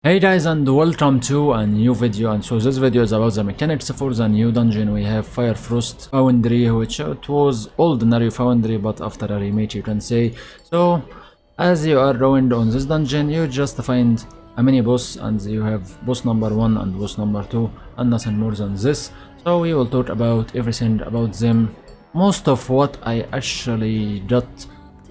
Hey guys, and welcome to a new video. And so this video is about the mechanics for the new dungeon. We have FrostFire Foundry, which it was ordinary foundry but after a remake, you can say. So as you are going on this dungeon, you just find a mini boss, and you have boss number 1 and boss number 2 and nothing more than this. So we will talk about everything about them. Most of what I actually got,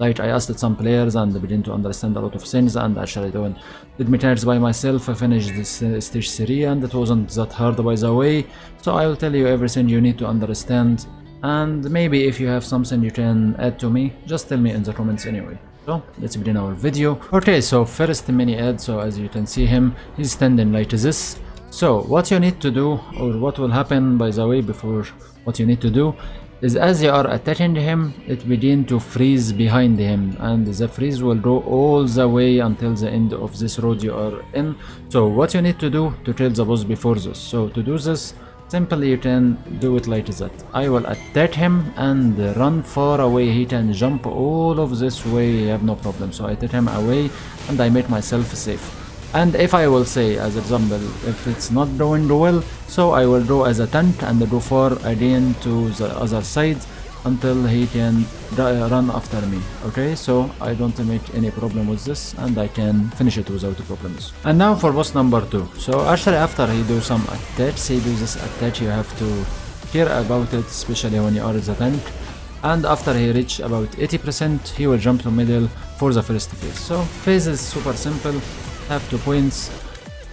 like, I asked some players and began to understand a lot of things, and actually did mechanics by myself. I finished this stage 3 and it wasn't that hard, by the way. So I will tell you everything you need to understand, and maybe if you have something you can add to me, just tell me in the comments anyway. So let's begin our video. Okay, so first mini add. So as you can see him, he's standing like this. So what you need to do, or what will happen, by the way, before what you need to do, is as you are attacking him, it begins to freeze behind him, and the freeze will go all the way until the end of this road you are in. So what you need to do to kill the boss before this. So to do this, simply you can do it like that. I will attack him and run far away. He can jump all of this way, have no problem. So I take him away and I make myself safe. And if I will say, as example, if it's not going well, so I will go as a tank and go far again to the other side until he can run after me. Okay, so I don't make any problem with this, and I can finish it without problems. And now for boss number 2. So actually after he do some attacks, he do this attack, you have to care about it, especially when you are the tank. And after he reach about 80%, he will jump to middle for the first phase. So phase is super simple. Have 2 points,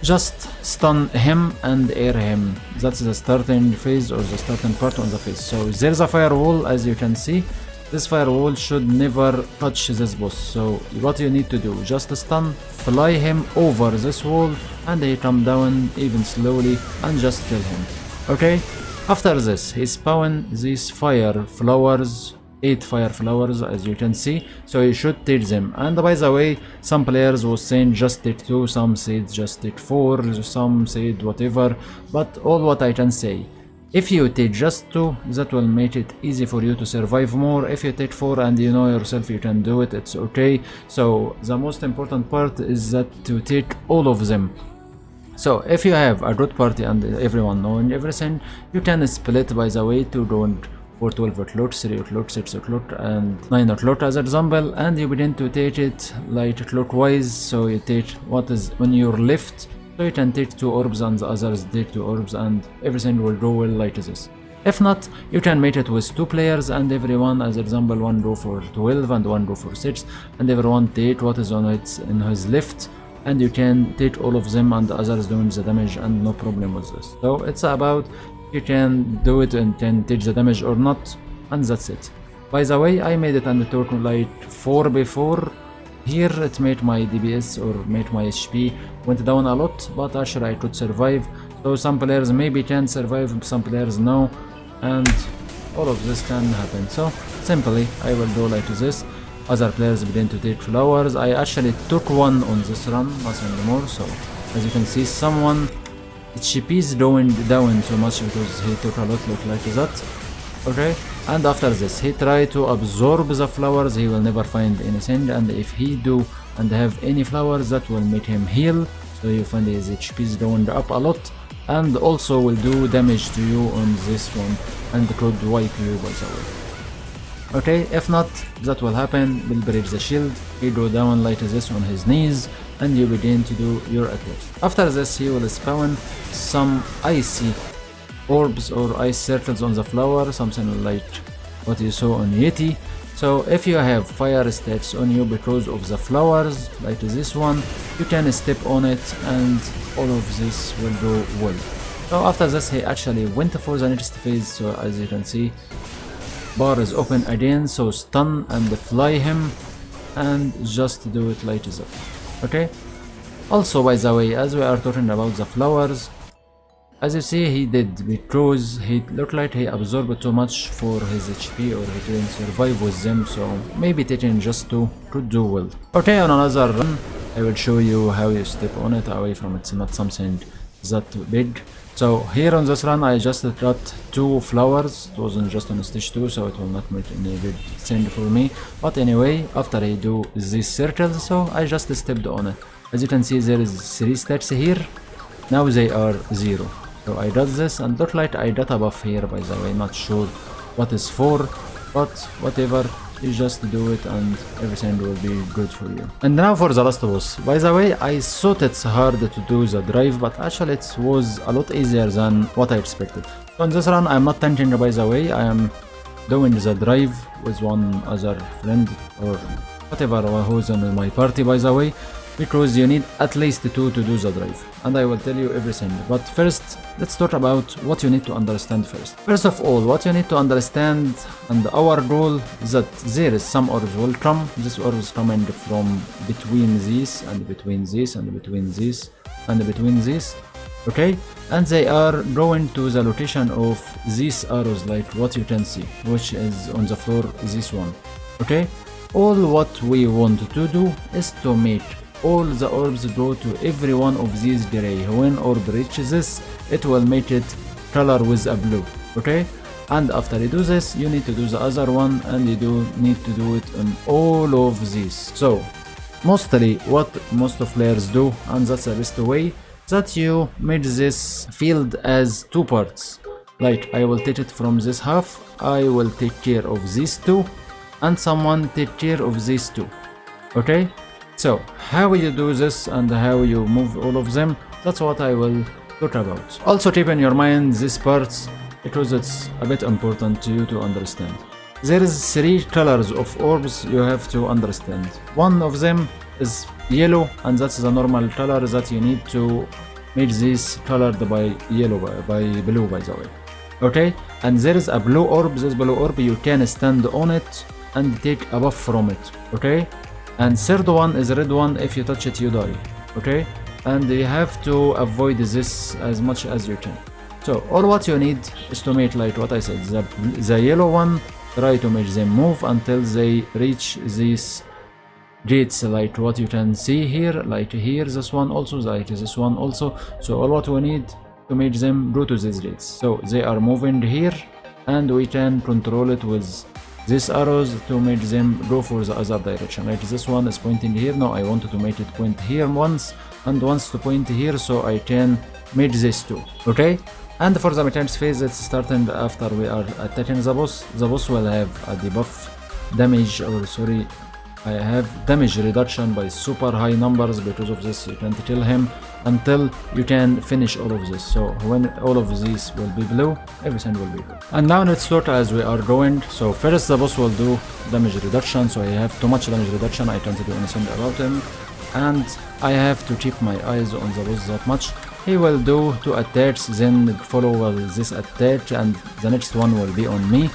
just stun him and air him. That's the starting phase, or the starting part on the phase. So there's a firewall, as you can see. This firewall should never touch this boss. So what you need to do, just stun, fly him over this wall, and he come down even slowly, and just kill him. Okay, after this he spawn these fire flowers, 8 fire flowers, as you can see. So you should take them. And by the way, some players was saying just take 2, some said just take 4, some said whatever, but all what I can say, if you take just 2, that will make it easy for you to survive more. If you take 4 and you know yourself you can do it, it's okay. So the most important part is that to take all of them. So if you have a good party and everyone knowing everything, you can split, by the way, to go for 12 o'clock, 3 o'clock, 6 o'clock, and 9 o'clock as example, and you begin to take it like clockwise. So you take what is on your left, so you can take 2 orbs and the others take 2 orbs, and everything will go well like this. If not, you can make it with 2 players, and everyone, as example, one go for 12 and one go for 6, and everyone take what is on it in his left, and you can take all of them and the others doing the damage, and no problem with this. So it's about you can do it and can take the damage or not, and that's it. By the way, I made it and it took like 4 before. Here it made my DPS, or made my HP went down a lot, but actually I could survive. So some players maybe can survive, some players no, and all of this can happen. So simply I will do like this. Other players begin to take flowers. I actually took 1 on this run, nothing more. So as you can see, someone HP is going down too much because he took a lot, look like that. Okay, and after this he try to absorb the flowers, he will never find anything, and if he do and have any flowers, that will make him heal. So you find his HP is going up a lot, and also will do damage to you on this one, and could wipe you, by the way. Okay, if not, that will happen, will break the shield, he go down like this on his knees, and you begin to do your attacks. After this he will spawn some icy orbs or ice circles on the flower, something like what you saw on Yeti. So if you have fire stats on you because of the flowers, like this one, you can step on it and all of this will go well. So after this he actually went for the next phase. So as you can see, bar is open again, so stun and fly him, and just do it like that. Okay, also by the way, as we are talking about the flowers, as you see he did, because he looked like he absorbed too much for his HP, or he didn't survive with them. So maybe taking just 2 could do well. Okay, on another run I will show you how you step on it away from it. It's not something that big. So here on this run I just got 2 flowers. It wasn't just on stage 2, so it will not make any big thing for me. But anyway, after I do these circles, so I just stepped on it. As you can see, there is 3 stats here. Now they are 0. So I got this, and look like I got a buff here, by the way. Not sure what is for, but whatever. You just do it and everything will be good for you. And now for the last boss. By the way, I thought it's hard to do the drive, but actually it was a lot easier than what I expected. So in this run, I'm not tanking, by the way. I am doing the drive with one other friend or whatever who's in my party, by the way, because you need at least 2 to do the drive, and I will tell you everything. But first, let's talk about what you need to understand first. First of all, what you need to understand, and our goal is that there is some orbs will come. This orb is coming from between these and between this and between this and between this, okay? And they are going to the location of these arrows, like what you can see, which is on the floor, this one, okay? All what we want to do is to make all the orbs go to every one of these gray. When orb reaches this, it will make it color with a blue, okay? And after you do this, you need to do the other one, and you do need to do it on all of these. So mostly what most of players do, and that's the best way, that you made this field as 2 parts. Like I will take it from this half, I will take care of these 2, and someone take care of these 2, okay? So how you do this and how you move all of them, that's what I will talk about. Also keep in your mind these parts, because it's a bit important to you to understand. There is 3 colors of orbs you have to understand. One of them is yellow, and that's the normal color that you need to make this colored by yellow, by blue, by the way, okay? And there is a blue orb. This blue orb, you can stand on it and take a buff from it, okay? And third one is a red one. If you touch it, you die, okay? And you have to avoid this as much as you can. So all what you need is to make, like what I said, the yellow one, try to make them move until they reach these gates, like what you can see here, like here, this one also, like this one also. So all what we need to make them go to these gates. So they are moving here, and we can control it with these arrows to make them go for the other direction. Like this one is pointing here. Now I wanted to make it point here once, and once to point here, so I can make this too, okay? And for the mechanics phase, it's starting after we are attacking the boss. The boss will have a debuff damage, or sorry, I have damage reduction by super high numbers. Because of this, you can't kill him until you can finish all of this. So when all of these will be blue, everything will be blue. And now let's start as we are going. So first the boss will do damage reduction, so I have too much damage reduction, I can't do anything about him, and I have to keep my eyes on the boss that much. He will do 2 attacks, then follow this attack, and the next one will be on me.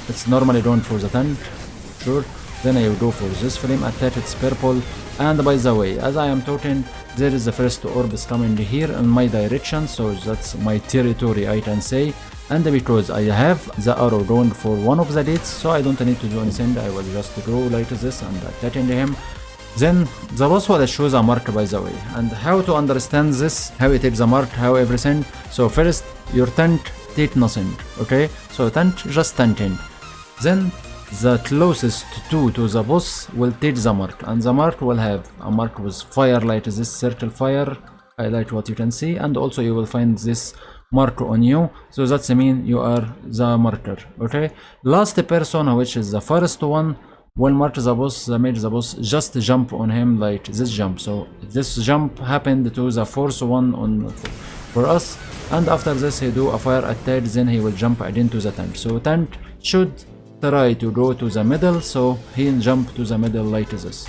It's normally going for the tank, sure. Then I will go for this flame attack, it's purple. And by the way, as I am talking, there is the first orb is coming here in my direction, so that's my territory, I can say. And because I have the arrow going for one of the gates, so I don't need to do anything, I will just go like this and attacking him. Then the boss will choose a mark, by the way. And how to understand this, how you take the mark, how everything. So first, your tank take nothing, okay? So tank, just tanking. Then the closest to the boss will take the mark, and the mark will have a mark with fire, like this circle fire, highlight what you can see, and also you will find this mark on you, so that's mean you are the marker, okay? Last person, which is the first one, will mark the boss, make the boss just jump on him, like this jump. So this jump happened to the fourth one on for us, and after this he do a fire attack, then he will jump again to the tank. So tank should try to go to the middle, so he jump to the middle like this,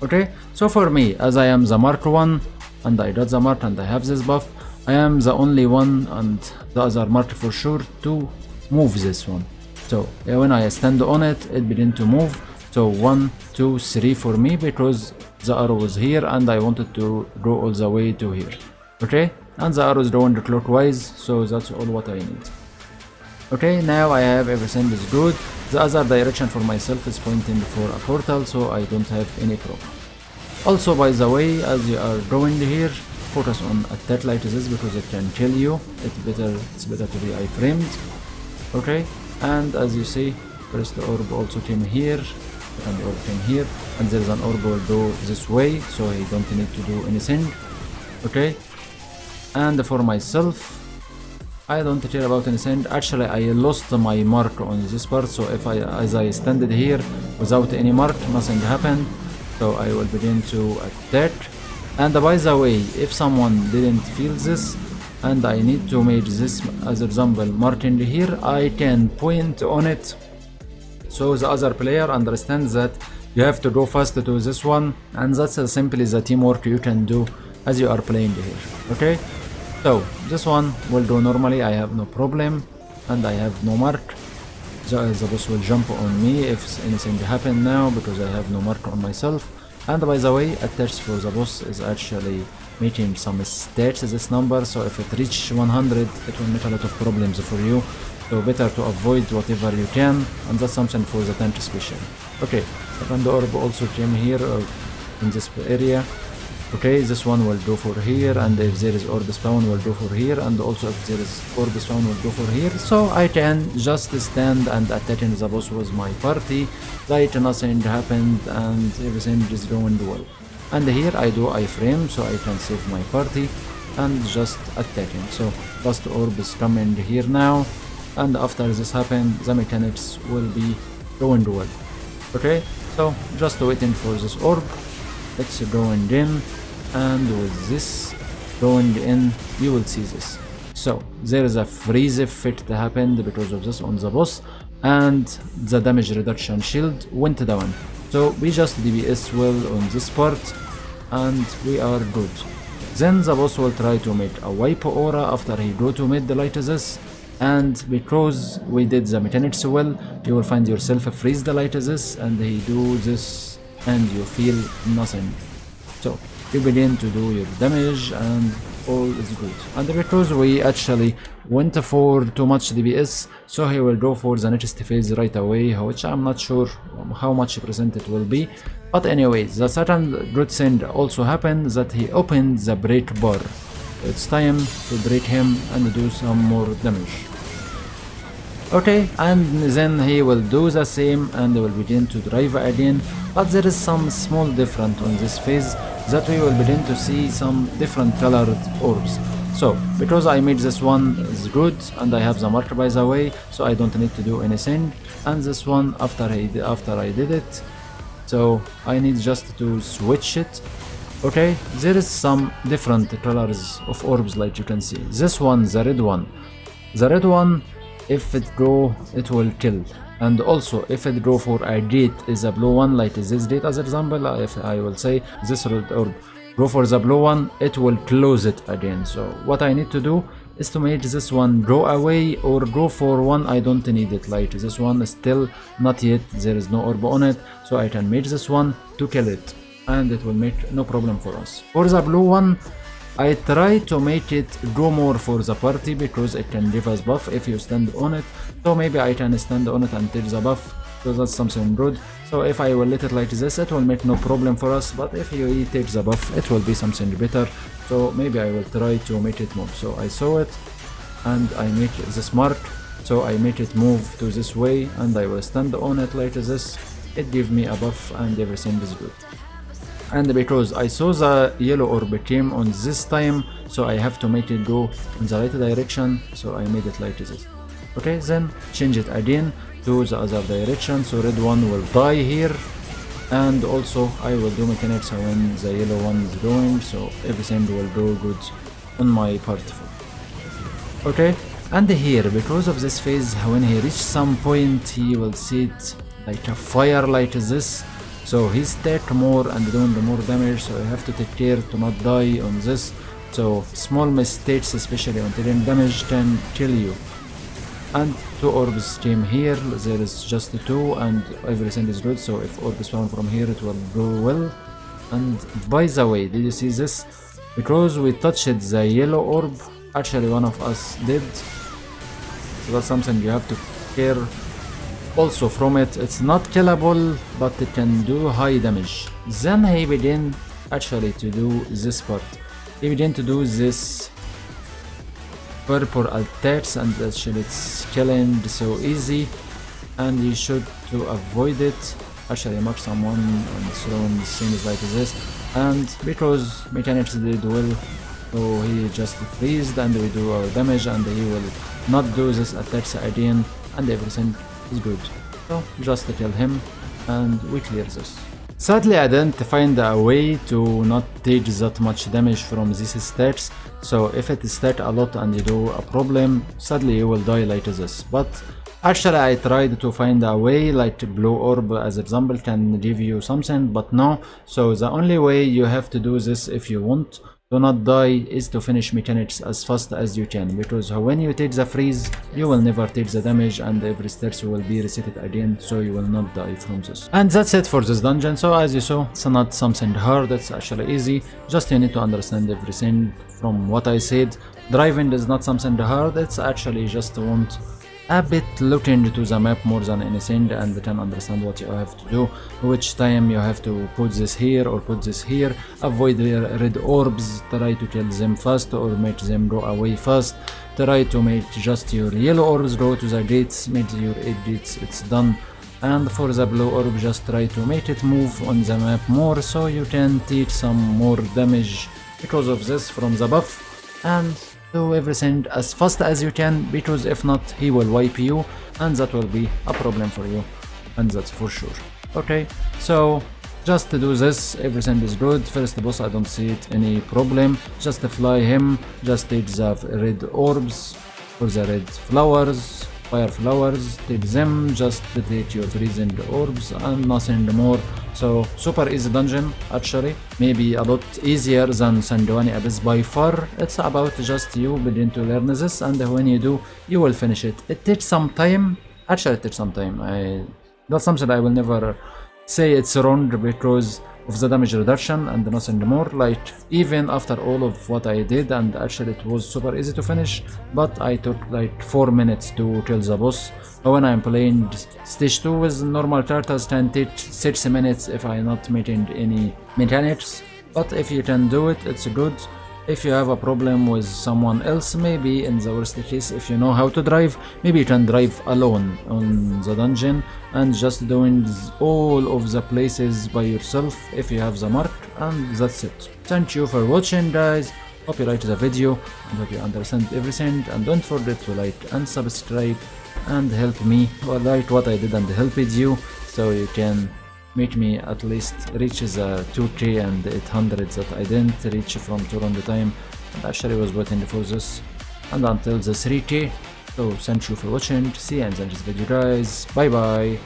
okay? So for me, as I am the mark one, and I got the mark and I have this buff, I am the only one, and the other mark for sure, to move this one. So when I stand on it, it begin to move. So 1, 2, 3 for me, because the arrow was here and I wanted to go all the way to here, okay? And the arrow is going clockwise, so that's all what I need. Okay, now I have everything is good. The other direction for myself is pointing for a portal, so I don't have any problem. Also, by the way, as you are going here, focus on attack like this, because it can kill you. It's better to be iframed. Okay, and as you see, first orb also came here, second orb came here, and there is an orb will go this way, so he don't need to do anything. Okay, and for myself, I don't care about anything. Actually, I lost my mark on this part, so if as I stand here without any mark, nothing happened. So I will begin to attack. And by the way, if someone didn't feel this, and I need to make this as example marking here, I can point on it, so the other player understands that you have to go fast to this one, and that's simply the teamwork you can do as you are playing here. Okay, so this one will do normally, I have no problem, and I have no mark. The boss will jump on me if anything happen now because I have no mark on myself. And by the way, attached for the boss is actually making some stats this number, so if it reach 100 it will make a lot of problems for you, so better to avoid whatever you can, and that's something for the tank special. Okay, second orb also came here in this area. Okay, this one will go for here, and if there is orb spawn will go for here, and also if there is orb spawn will go for here, so I can just stand and attacking the boss with my party like nothing happened and everything is going well. And here I do iframe, so I can save my party and just attacking. So last orb is coming here now, and after this happen the mechanics will be going well. Okay, so just waiting for this orb. It's going in, and with this going in you will see this. So there is a freeze effect happened because of this on the boss, and the damage reduction shield went down, so we just DPS well on this part and we are good. Then the boss will try to make a wipe aura after he go to mid like this, and because we did the mechanics well, you will find yourself freeze like this, and he do this and you feel nothing. So you begin to do your damage and all is good. And because we actually went for too much DPS, so he will go for the next phase right away, which I'm not sure how much percent it will be. But anyways, the second good thing also happened, that he opened the break bar. It's time to break him and do some more damage. Okay, and then he will do the same and will begin to drive again, but there is some small difference on this phase, that we will begin to see some different colored orbs. So because I made this one is good and I have the marker by the way, so I don't need to do anything, and this one after I did it, so I need just to switch it. Okay, there is some different colors of orbs like you can see. This one, the red one, if it go it will kill, and also if it go for a gate is a blue one like this gate as example, if I will say this red orb go for the blue one, it will close it again. So what I need to do is to make this one go away or go for one I don't need it, like this one still not yet, there is no orb on it, so I can make this one to kill it and it will make no problem for us. For the blue one, I try to make it go more for the party because it can give us buff if you stand on it, so maybe I can stand on it and take the buff, so that's something good. So if I will let it like this, it will make no problem for us, but if you take the buff it will be something better, so maybe I will try to make it move. So I saw it and I make this mark, so I make it move to this way and I will stand on it like this, it gives me a buff and everything is good. And because I saw the yellow orb came on this time, so I have to make it go in the right direction, so I made it like this. Okay, then change it again to the other direction, so red one will die here, and also I will do mechanics when the yellow one is going, so everything will go good on my part 4. Okay, and here because of this phase, when he reach some point he will see it like a fire like this, so he stack more and doing more damage, so you have to take care to not die on this. So small mistakes, especially on taking damage, can kill you. And 2 orbs came here, there is just 2 and everything is good, so if orb spawn from here it will go well. And by the way, did you see this? Because we touched the yellow orb, actually one of us did, so that's something you have to care also from it. It's not killable, but it can do high damage. Then he began actually to do this part. He began to do this purple attacks, and actually it's killing so easy and you should to avoid it. actually mark someone and throw in things like this, and because mechanics did well, so he just freezed and we do our damage, and he will not do this attacks again, and everything is good. So just kill him and we clear this. Sadly, I didn't find a way to not take that much damage from these stats, so if it stat a lot and you do a problem, sadly you will die like this. But actually I tried to find a way, like blue orb as example can give you something, but no. So the only way you have to do this if you want to not die is to finish mechanics as fast as you can, because when you take the freeze you will never take the damage and every steps will be resetted again, so you will not die from this. And that's it for this dungeon. So as you saw, it's not something hard, it's actually easy, just you need to understand everything from what I said. Driving is not something hard, it's actually just want a bit look into the map more than anything and can understand what you have to do, which time you have to put this here or put this here, avoid the red orbs, try to kill them fast or make them go away fast, try to make just your yellow orbs go to the gates, make your 8 gates, it's done. And for the blue orb, just try to make it move on the map more so you can take some more damage because of this from the buff, and do everything as fast as you can, because if not he will wipe you and that will be a problem for you, and that's for sure. Okay, so just to do this, everything is good. First boss, I don't see it any problem, just fly him, just take the red orbs or the red flowers, fire flowers, take them, just take your freezing orbs and nothing more. So super easy dungeon, actually maybe a lot easier than Sandoani Abyss by far. It's about just you begin to learn this, and when you do you will finish it. It takes some time, actually it takes some time. That's something I will never say it's wrong because of the damage reduction and nothing more. Like even after all of what I did, and actually it was super easy to finish, but I took like 4 minutes to kill the boss. When I'm playing stage 2 with normal characters can take 6 minutes if I not making any mechanics, but if you can do it, it's good. If you have a problem with someone else, maybe in the worst case, if you know how to drive, maybe you can drive alone on the dungeon and just doing all of the places by yourself if you have the mark, and that's it. Thank you for watching, guys. Hope you liked the video and hope you understand everything, and don't forget to like and subscribe and help me like what I did and helped you, so you can make me at least reach the 2k and 800 that I didn't reach from too long time, and actually was waiting for this, and until the 3k. So thank you for watching, see you in the next video, guys. Bye bye.